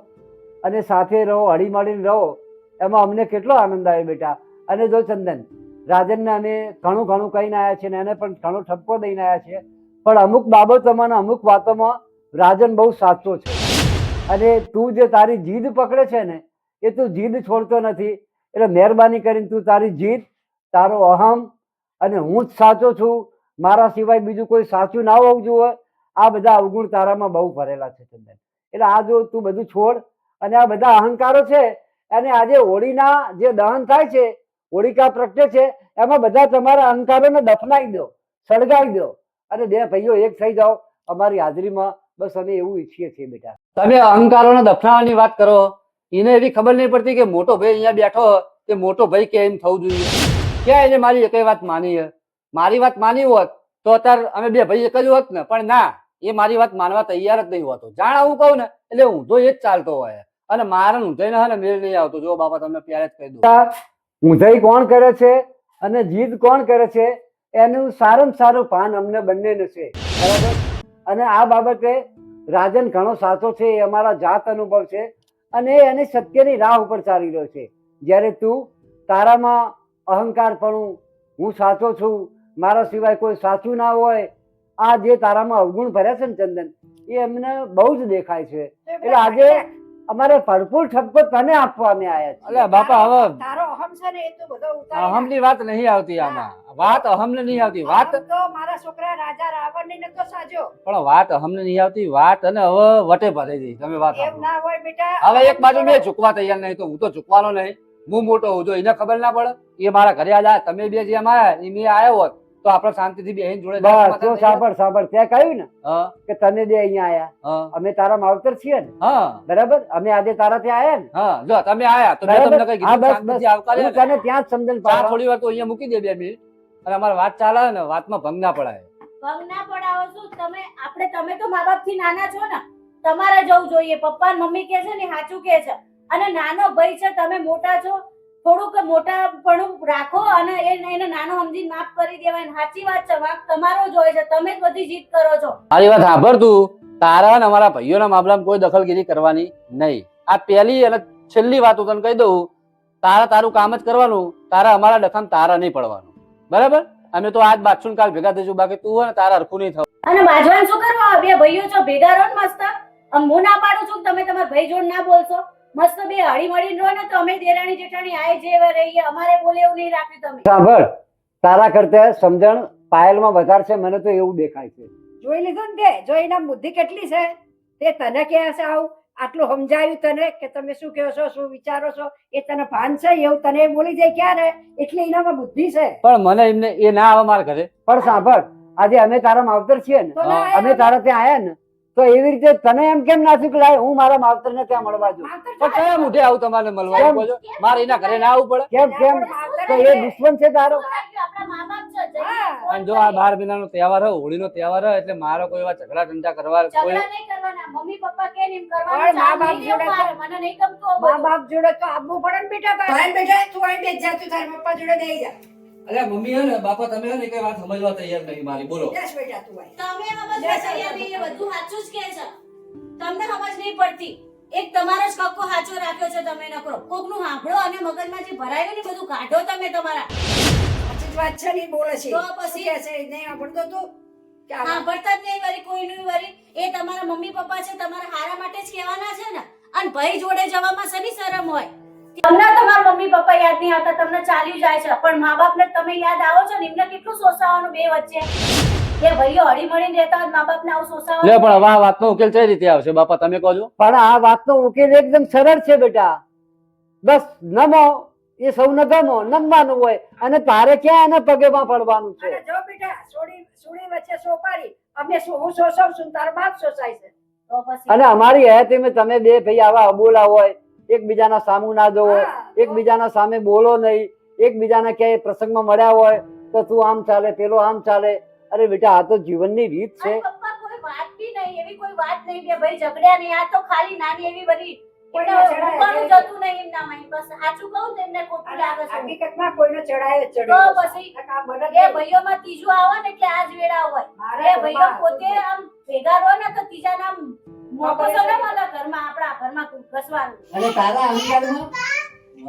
અને સાથે રહો, હળીમળીને રહો. એમાં અમને કેટલો આનંદ આવે બેટા. અને જો ચંદન, રાજનને અમે ઘણું ઘણું કહીને આવ્યા છીએ ને એને પણ ઘણો ઠપકો દઈને આવ્યા છીએ, પણ અમુક બાબતોમાં ને અમુક વાતોમાં રાજન બહુ સાચો છે. અને તું જે તારી જીદ પકડે છે ને એ તું જીદ છોડતો નથી. એટલે મહેરબાની કરીને તું તારી જીદ, તારો અહમ અને હું જ સાચો છું, મારા સિવાય બીજું કોઈ સાચું ના હોવું જોઈએ, આ બધા અવગુણ તારામાં બહુ ભરેલા છે ચંદન. એટલે આ જો તું બધું છોડ અને આ બધા અહંકારો છે અને આજે હોળીના જે દહન થાય છે, હોળિકા પ્રગટે છે, એમાં બધા તમારા અહંકારોને દફનાઈ દો, સળગાવી દો અને બે ભાઈઓ એક થઈ જાઓ અમારી હાજરીમાં. બસ અમે એવું ઈચ્છીએ છીએ બેટા. તમે અહંકારોને દફનાવાની વાત કરો, એને એવી ખબર નહીં પડતી કે મોટો ભાઈ અહીંયા બેઠો કે મોટો ભાઈ કે એમ થવું જોઈએ. ક્યાં એને મારી એકઈ વાત માની છે? મારી વાત માની હોત તો અત્યારે અમે બે ભાઈ એક જ હોત ને, પણ ના, એ મારી વાત માનવા તૈયાર જ નહીં હોતો. જાણ આવું કહું ને એટલે ઊંધો એ જ ચાલતો હોય અને મારે ઊંધાઈને હે ને મેળ નહીં આવતો. જો બાપા તમને પહેલા જ કહી દઉં, ઊંધાઈ કોણ કરે છે અને જીદ કોણ કરે છે એનું સારામાં સારું ભાન અમને બંનેને છે, બરાબર. અને આ બાબતે રાજન ઘણો સાચો છે, એ અમારા જાત અનુભવ છે અને એને સત્યની રાહ ઉપર ચાલી રહ્યો છે. જ્યારે તું તારામાં અહંકારપણું, હું સાચો છું, મારા સિવાય કોઈ સાચું ના હોય, આ જે તારામાં અવગુણ ભર્યા છે ને ચંદન, એ અમને બહુ જ દેખાય છે. એટલે આજે અમારે ભરપૂર ઠપકો તને આપવા અમે આવ્યા છીએ. અલ્યા બાપા હવે તારો અહમ છે ને એ તો બધો ઉતારી નાખ. અહમની વાત નહીં આવતી આમાં. વાત અહમને નહીં આવતી. વાત અહમ તો મારા છોકરા રાજા રાવણને નતો સાજો. પણ વાત અહમને નહીં આવતી. વાત અને હવે વટે ભરાઈ ગઈ. તમે વાત એમ સાંભળો. ના હોય બેટા. હવે એક બાજુ મેં ઝૂકવા તૈયાર નહીં, તો હું તો ઝૂકવાનો નહીં. હું મોટો હું, જો એને ખબર ના પડે. એ મારા ઘરે આયા, તમે બે જેમ આયા એ મેં આવ્યો હોત તો આપણે શાંતિથી બેહીને જોડે બસ જો સાંભળ સાંભળ, ત્યાં કહ્યું ને હા કે તને બે અહીંયા આયા, હા અમે તારા માવતર છીએ ને, હા બરાબર. અમે આજે તારા ત્યાં આયા ને, હા જો તમે આયા તો મેં તમને બરાબર. કઈ હા, કીધું, બસ, શાંતિથી આવકાર્યા હું ને. તને ત્યાં જ સમજણ ચા પાડવા. થોડી વાર તો અહીંયા મૂકી દે 2 મિનિટ અને અમારી વાત ચાલે ને, વાતમાં ભંગ ના પડાય. પગ ના પડાવો શું તમે? તમે તો મા બાપ થી નાના છો ને, તમારે જવું જોઈએ. પપ્પા ને મમ્મી કે છે ને સાચું કે છે. અને નાનો ભાઈ છે, તમે મોટા છો, થોડુંક મોટાપણું રાખો અને એને નાનો સમજીને માફ કરી દેવાય. સાચી વાત છે, વાંક તમારો જ હોય છે, તમે જ બધી જીત કરો છો. મારી વાત સાંભળ તું. તારા અને અમારા ભાઈઓના મામલામાં કોઈ દખલગીરી કરવાની નહીં. આ પહેલી અને છેલ્લી વાત હું તને કહી દઉં. તારા તારું કામ જ કરવાનું, તારા અમારા ડખામ તારા નહીં પડવાનું, બરાબર. અમે તો આજ બાદશું કાલ ભેગા થઈશું, બાકી તું હોય ને તારા હરખું નહીં થવું. અને બાજવાન શું કરવા? બે ભાઈઓ છો, ભેગા રહો ને મસ્ત. હું ના પાડું છું કે તમે તમારા ભાઈ જોડે ના બોલશો. મસ્ત બે હળી મળીને રહો ને, તો અમે દેરાણી જેઠાણી આય જેવા રહીએ. અમારે બોલે એવું નહીં રાખ્યું તમે. સાંભળ, તારા કરતા સમજણ પાયલમાં વધારે છે, મને તો એવું દેખાય છે. જોઈ લીધું ને તે, જો એના બુદ્ધિ કેટલી છે તે તને કહે છે આવું આટલું સમજાયું તને કે તમે શું કહો છો શું વિચારો છો એ તને ભાન છે એવું તને બોલી જાય ક્યારે એટલે એનામાં બુદ્ધિ છે. પણ મને એમને એ ના આવે મારા ઘરે. પણ સાંભળ, આજે અમે તારા માવતર છીએ ને, તો ના અમે આવ્યા તારા ત્યાં આયા ને, તો એવી રીતે તને એમ કેમ ના થયું કે લાય હું મારા માવતર ને ત્યાં મળવા જાઉં? માવતર તો કયા મુઢે આવું તમારે મળવા એવું કહો છો? મારે એના ઘરે ના આવવું પડે? કેમ કેમ? તો એ દુશ્મન છે તારો? આપણા મા બાપ છે જઈએ, હા. ફોન અને જો આ કરીએ. 12 મહિનાનો તહેવાર હોય, હોળીનો તહેવાર હોય, એટલે મારો કોઈ એવા ઝઘડા ધંધા કરવા કોઈ ઝઘડા નહીં કરવાના, મમ્મી પપ્પા કે એમ પણ કરવાનું, મા ચાલ બાપ નહીં જોડે જવું મારે, મને નહીં ગમતું આ મા બધું. બાપ જોડે તો આવવું પડે ને બેટા તારે. ભાઈ બેટા તું અહીં બેસ જા, તું તારા પપ્પા જોડે બેસી જા. અરે મમ્મી હે ને બાપા તમે હે ને કઈ વાત સમજવા તૈયાર નહીં મારી, બોલો. બેસ બેટા તું અહીં. તમે સમજવા તૈયાર નહીં, એ બધું સાચું જ કહે છે. તમને સમજ નહીં પડતી. એક તમારો જ કક્કો સાચો રાખ્યો છે તમે નકરો. કોકનું સાંભળો અને મગજમાં જે ભરાયું ને બધું કાઢો તમે તમારા. સાચી જ વાત છે ને ઈ બોલે છે. તો પછી? શું કહે છે? નહીં સાંભળતો તું? કે આ સાંભળતા જ નહીં વળી કોઈનું વળી. એ તમારા મમ્મી પપ્પા છે, તમારા હારા માટે જ કહેવાના છે ને. અને ભાઈ જોડે જવામાં શેની શરમ હોય? તમને તમારા મમ્મી પપ્પા યાદ નહીં આવતા, તમને ચાલ્યું જાય છે, પણ મા બાપને તમે યાદ આવો છો ને, એમને કેટલું સોસાવાનું બે વચ્ચે. એ ભાઈઓ હળી મળીને રહેતા હોય, મા બાપને આવું લે સોસાવાનું. પણ હવે આ વાતનો ઉકેલ કઈ રીતે આવશે બાપા તમે કહો છો? પણ આ વાતનો ઉકેલ એકદમ સરળ છે બેટા. બસ નમો, એ સૌને ગમો, નમવાનું હોય, અને તારે ક્યાં એના પગેમાં પડવાનું છે. અને જો બેટા સોડી વચ્ચે સોપારી અમે હું સોસાવ છું ને તારો બાપ સોસાય છે. તો પછી અને અમારી હયાતીમાં તમે બે ભાઈ આવા અબોલા હોય, એકબીજાના સામું ના જોવો, હા. એકબીજાના સામે બોલો નહીં, એકબીજાના ક્યાંય પ્રસંગમાં મળ્યા હોય તો તું આમ ચાલે પેલો આમ ચાલે. અરે બેટા આ તો જીવનની રીત છે. આ પપ્પા કોઈ વાત બી નહીં, એવી કોઈ વાત નહીં કે ભાઈ ઝઘડ્યા નહીં. આ તો ખાલી નાની એવી બધી કોઈને એમને ચડાય ઉપાડું છે. જતું નહીં એમનામાં. બસ સાચું કહું તો એમને ખોટું અને લાગે છે. હકીકતમાં કોઈને ચડાય જ તો ચડાય પછી આ બળદ એ ભાઈઓમાં ત્રીજું આવે ને એટલે આ જ વેળા હોય. મારા એ ભાઈઓ ઘરમાં પોતે આમ ભેગા રહો ને તો ત્રીજા નામ મોકો કરે તો છે. ન મળે ઘરમાં, આપણા ઘરમાં ઘસવાનું. અને તારા અહંકારમાં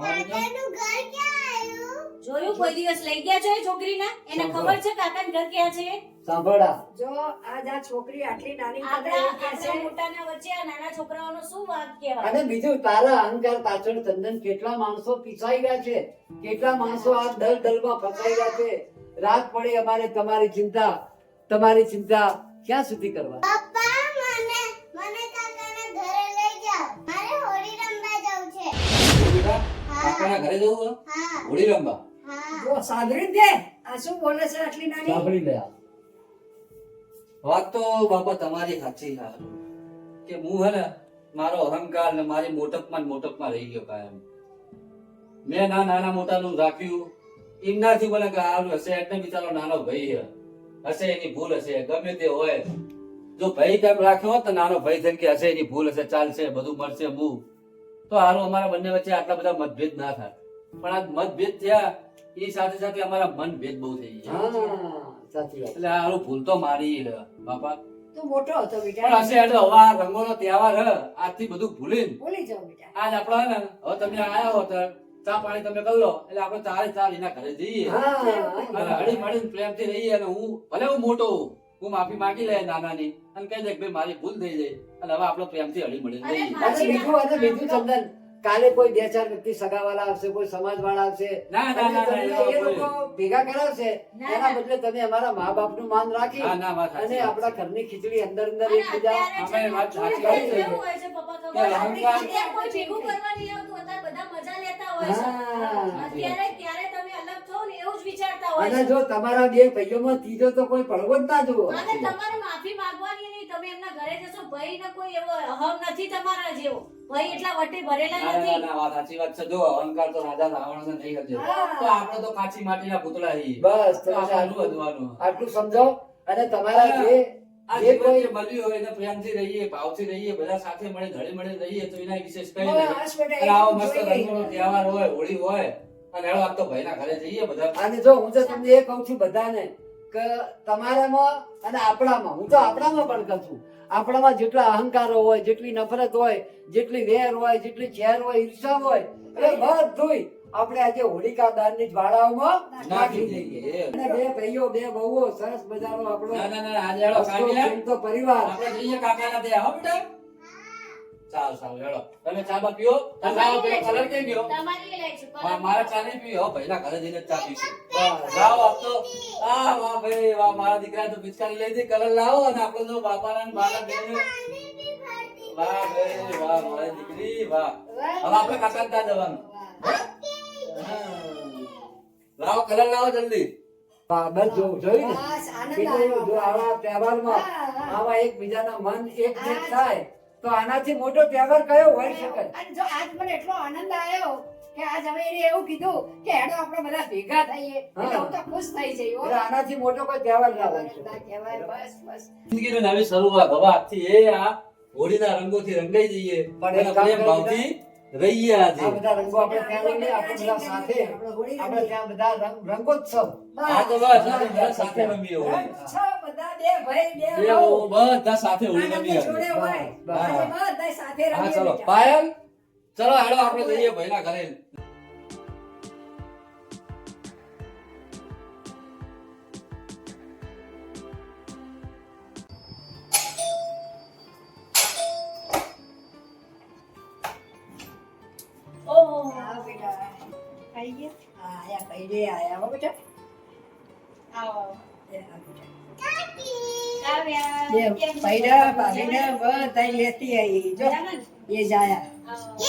કાકાનું ઘર ક્યાં આવ્યું? જોયું કોઈ દિવસ લઈ ગયા છો એ છોકરીને? એને ખબર છે કાકાનું ઘર ક્યાં છે? સાંભળા, જો આજ આ છોકરી આટલી નાની તને આપણા એવું કહે છે. આપણા મોટાના વચ્ચે આ નાના છોકરાઓનો શું વાત કહેવાય? અને બીજું તારા અહંકાર પાછળ ચંદન કેટલા માણસો પીસાઈ ગયા છે, કેટલા માણસો આ દલદલમાં ફસાઈ ગયા છે. રાત પડે અમારે તમારી ચિંતા ક્યાં સુધી કરવા? પપ્પા મને કાકાના ઘરે લઈ જાઓ. મારે હોળી રમવા જવું છે. બેટા કાકાના ઘરે જવું હે? હા હોળી રમવા? હા જો સાંભળી દે આ શું બોલે છે આટલી નાની. સાંભળી લે. વાત તો બાપા તમારી સાચી છે કે હું હે ને મારો અહંકાર ને મારી મોટપમાં રહી ગયો કાયમ. મેં નાના મોટાનું રાખ્યું એમનાથી મને કે આ હશે એટલે બિચારો નાનો ભાઈ હશે એની ભૂલ હશે, ગમે તે હોય. જો ભાઈ કેમ રાખ્યો હોત તો નાનો ભાઈ થઈને કે હશે એની ભૂલ હશે, ચાલશે બધું મળશે હું તો હારું અમારા બંને વચ્ચે આટલા બધા મતભેદ ના થાય. પણ આ મતભેદ થયા એ સાથે સાથે અમારા મનભેદ બહુ થઈ ગયા. હા, સાચી વાત. એટલે હારું ભૂલ તો મારી હે બાપા. તું મોટો હતો પણ બેટા હશે એટલે હવે આ રંગોનો તહેવાર હે, આજથી બધું ભૂલીને ભૂલી જાઓ બેટા. આજ આપણે હે ને હવે તમે આયા હો તો ચા પાણી તમે કરી લો એટલે આપણે ચાર એના ઘરે જઈએ અને હળી મળીને પ્રેમથી રહીએ. અને ભલે હું મોટો હું માફી માંગી લે નાનાની અને કહી દે કે ભાઈ મારી ભૂલ થઈ જાય અને હવે આપણે પ્રેમથી હળી મળીને અરે રહીએ. અને બીજું ચંદન, કાલે કોઈ 2-4 વ્યક્તિ સગાવાળા આવશે, કોઈ સમાજવાળા આવશે, ના, ના, અને ના, તમને ના, એ એવા લોકો ભેગા કરાવશે. ના, એના ના. બદલે તમે અમારા મા બાપનું માન રાખી હા, ના, વાત સાચી અને વાત. આપણા ઘરની ખીચડી અંદર અંદર અને એકબીજા અત્યારે છે ને અમે વાત સાચી કેવું કરી છે. હોય છે પપ્પા કે ખબર? અહંકાર- અત્યારે કોઈ ભેગું કરવા નહીં આવતું, અત્યારે બધા મજા લેતા હોય છે. હા. અત્યારે ત્યારે તમે અલગ થો ને એવું જ વિચારતા હોય અને છે. જો તમારા બે ભાઈઓમાં ત્રીજો તો કોઈ પડવો જ ના જુઓ. અને તમારે માફી માંગવાની નહીં. તમે એમના ઘરે જશો, ભાઈ ને કોઈ એવો અહમ નથી તમારા જેવો. ભાઈ એટલા વટે ભરેલા ના, ના, નથી. ના, વાત સાચી વાત છે. જો અહંકાર તો રાજા રાવણને નહીં કરજો. હા. તો આપણે તો કાચી માટીના પૂતળા છીએ. બસ તો તમે આપણે આટલું વધવાનું. આટલું સમજો. અને તમારા હા. જે આ જે જીવન કોઈ જે મળ્યું હોય એને પ્રેમથી રહીએ, ભાવથી રહીએ, બધા સાથે મળીને હળી મળીને રહીએ તો એના વિશેષ કઈ હવે નહીં. હસ બેટા, અને આવો એટલું મસ્ત જોઈ રંગોનો લઈએ. તહેવાર હોય, હોળી હોય અને હેડો આજ તો ભાઈના ઘરે જઈએ બધા. અને જો હું તો તમને એ કહું છું બધાને કે તમારામાં અને આપણામાં, હું તો આપણામાં પણ કહું છું, આપણામાં જેટલા અહંકારો હોય, જેટલી નફરત હોય, જેટલી વેર હોય, જેટલી ઝેર હોય, ઈર્ષા હોય, એ બધુંય આપણે આજે હોલિકા દહનની જ્વાળાઓમાં નાખી દઈએ. અને બે ભાઈઓ બે બહુઓ સરસ મજાનો આપણો ના, ના, ના, આજે હેડો હસતો કાઢીએ. ખેલતો પરિવાર. આપણે જઈએ કાકાના ત્યાં, હો બેટા? સારું, સારું, હેડો. તમે ચા બા પીઓ? તમે લાવો પેલો કલર કેમ ગયો? તમારી એ લઈ છું. મારે ચા નહીં પીવી, હો ભાઈના ઘરે જઈને જ ચા પીશું. બસ. લાવો આપ તો. વાહ ભાઈ વાહ, મારા દીકરા તો પિચકારી લઈ દે, કલર લાવો અને આપણે તો બાપાના ને બાના બેને પાણી બી ભરતી વાહ ભાઈ વાહ મારી દીકરી વાહ. હવે આપણે કાકા ત્યાં જવાનું. લાવો કલર લાવો જલ્દી. હા, બસ જોયું ને બસ આનંદ કીધું, આવ્યો. જો આવા તહેવારમાં આવા એકબીજાના મન એકજૂટ થાય તો આનાથી મોટો તહેવાર કયો હોઈ શકે? અને જો આજ મને એટલો આનંદ આવ્યો કે આજ હવે એને એવું કીધું કે હેડો આપણે બધા ભેગા થઈએ એટલે હું તો ખુશ થઈ જઈ હો. એટલે આનાથી મોટો કોઈ તહેવાર ના હોઈ શકે. કહેવાય, બસ બસ જિંદગીની નવી શરૂઆત. હવે આજથી એ આ હોળીના રંગોથી રંગાઈ જઈએ પણ એક અને કામ પ્રેમ કરવું ભાવથી રહીએ આજે. આ બધા રંગો આપણે ત્યાં લઈને આપણે બધા સાથે આપણે ત્યાં બધા રંગોત્સવ. આ તો બસ આજે બધા સાથે રમીએ હોળી. છ બધા બે ભાઈ બે બે વહુ. બધા સાથે હોળી રમીએ આનંદ જોડે આજે. હોય. બસ. આજે બધા સાથે હા રમીએ ચલો બીજા. પાયલ ચલો હેડો આપણે જઈએ ભાઈના ઘરે. ઓહો હા બેટા ખાઈ ગયા? હા આયા ખાઈ ગયા આયા હો બેટા. આવો એ હા બેટા. કાવ્યા બે કેમ છો? ભાઈડા ભાભીને બધા લેતી આવી જો મજામાં ને? એ જાયા. આવો.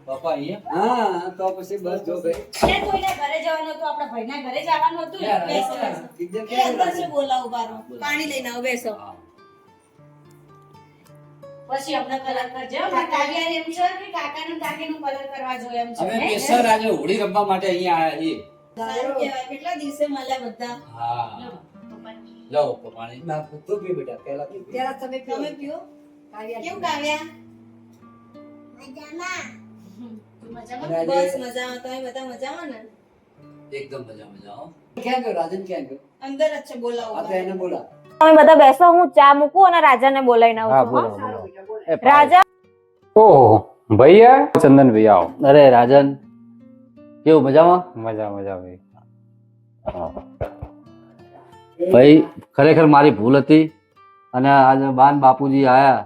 પપ્પા અહીંયા હા, તો પછી બસ જો ભાઈ. તે કોઈના ઘરે જવાનું હતું, આપણા ભાઈના ઘરે જવાનું હતું ને? બેસો, બેસો. કીધું એ કે અંદર છે બોલાવું બારો. પાણી લઈને આવો બેસો. પછી અમને કલર કરજો. મારા કાવ્યાને એમ છે કે કાકાનું કાકીનું કલર કરવા જોઈએ એમ છે. અમે નહીં? સ્પેશિયલ આજે હોળી રમવા માટે અહીંયા આયા છીએ. સારું કહેવાય. કેટલા દિવસે મળ્યા બધા. હા લો, પપ્પાની. લો પપ્પા પાણી. ના, તું પી બેટા, પહેલા તું પી. ત્યારે તમે પીઓ. તમે પીઓ. કાવ્યા કેવું કાવ્યા? મજામાં તું મજામાં? અને બસ આજે મજામાં. તમે બધા મજામાં ને? એકદમ મજા મજા હો. ક્યાં ગયો? રાજન ક્યાં ગયો? અંદર જ છે બોલાવું આ તો એને બોલા. તમે બધા બેસો, હું ચા મૂકું અને રાજાને બોલાવીને આવું છું હો. સારું બેટા બોલો. રાજા ઓહો ભૈયા ચંદન ભૈયા આવો. અરે રાજન કેવું મજામાં? મજા મજા ભાઈ. ભાઈ ખરેખર મારી ભૂલ હતી અને આજે બાન બાપુજી આયા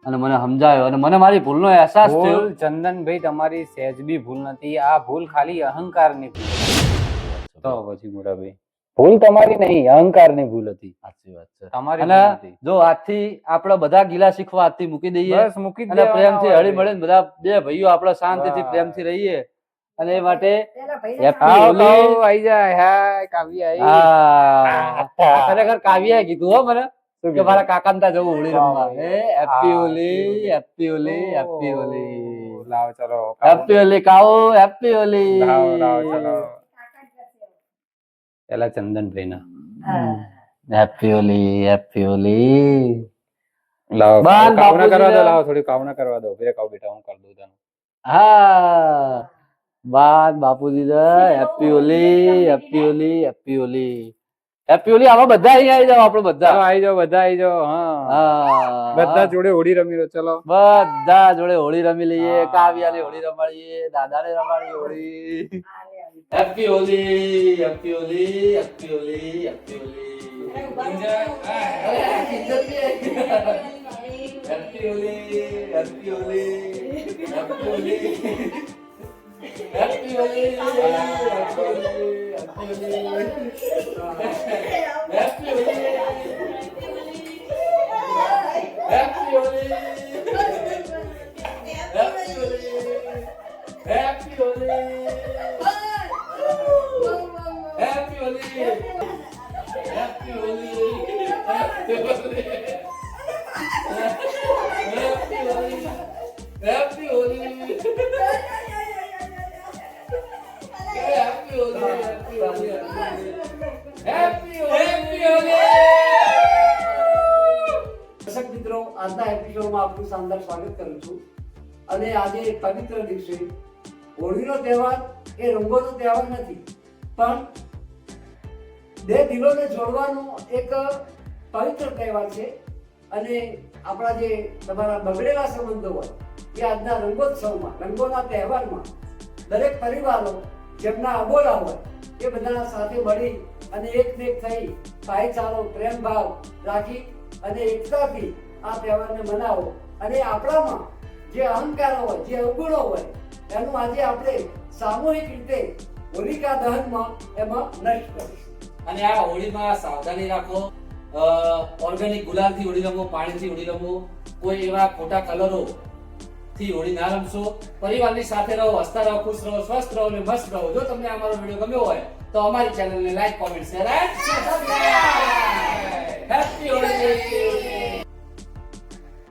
અને મને સમજાયો અને મને મારી ભૂલનો અહેસાસ થયો. ભૂલ ચંદનભાઈ તમારી સહેજ બી ભૂલ નથી. આ ભૂલ ખાલી અહંકારની ભૂલ હતી. તો પછી મોટાભાઈ ભૂલ તમારી નહીં, અહંકારની ભૂલ હતી. સાચી વાત છે. તમારી અને ભૂલ નથી. જો આજથી આપણે બધા ગીલા શીખવા આજથી મૂકી દઈએ બસ મૂકી જ અને દેવાના પ્રેમથી હોય. હળી મળીને બધા બે ભાઈઓ આપણે શાંતિથી બસ. પ્રેમથી રહીએ અને એ માટે પેલા ભાઈને Happy આવો હોળી. આવો, આઈ જાય. હાય કાવ્ય આઈ. આ ખરેખર કાવ્યાએ કીધું હો મને કે મારા કાકાને ત્યાં જવું હોળી રમવા. વાહ. એ હેપી હા, હોલી, હેપી હોલી, હેપી હોલી. લાવો ચલો હેપી હોલી કાવો, હેપી હોલી. લાવો લાવો ચલો પેલા ચંદનભાઈ ના હેપી હોલી, હેપી હોલી. લાવો બાન કાવના કરવા દો. બાપુજીને- લાવો થોડી કાવના કરવા દો. ફેર કાવ બેટા હું કરી દઉં તને. હા બાન બાપુજી happy Holi, happy Holi, happy Holi. Happy Holi. આમાં બધા અહીંયા આવી જાવ આપણે ચલો બધા. આઈ જાઓ બધા આઈ જાઓ. હા હા બધા જોડે હોળી રમી લો. ચલો બધા જોડે હોળી રમી લઈએ. હા. કાવ્યાને હોળી રમાડીએ, દાદાને રમાડીએ Holi. Happy Holi, happy Holi, happy Holi, happy Holi. Happy Holi, happy Holi, happy Holi. Happy Holi, happy Holi, happy Holi. Happy Holi. Happy Holi. Happy Holi. Happy Holi. Happy Holi. Happy Holi. Happy Holi. Happy Holi. દર્શક મિત્રો, આજના એપિસોડમાં આપનું શાનદાર સ્વાગત કરું છું. અને આજે એક પવિત્ર દિવસે હોળીનો તહેવાર એ રંગોનો તહેવાર નથી, પણ બે દિલોને જોડવાનો એક પવિત્ર તહેવાર છે. અને આપણા જે તમારા બગડેલા સંબંધો હોય એ આજના રંગોત્સવમાં, રંગોના તહેવારમાં દરેક પરિવારો જેમના અબોલા હોય એ બધા સાથે મળી અને એકમેક થઈ ભાઈચારો, પ્રેમ ભાવ રાખી અને એકતાથી આ તહેવારને મનાવો. અને આપણામાં જે અહંકાર હોય, જે અવગુણો હોય એનું આજે આપણે સામૂહિક રીતે હોલિકા દહનમાં એમાં નષ્ટ કરીશું. અને આ હોળીમાં સાવધાની રાખો ઓર્ગેનિક ગુલાલથી હોળી રમો, પાણીથી હોળી રમો, કોઈ એવા ખોટા કલરો થી હોળી ના રમશો. પરિવારની સાથે રહો, હસતા રહો, ખુશ રહો, સ્વસ્થ રહો અને મસ્ત રહો. જો તમને અમારો વિડીયો ગમ્યો હોય તો અમારી ચેનલને like, comment, share and subscribe. Happy Holi.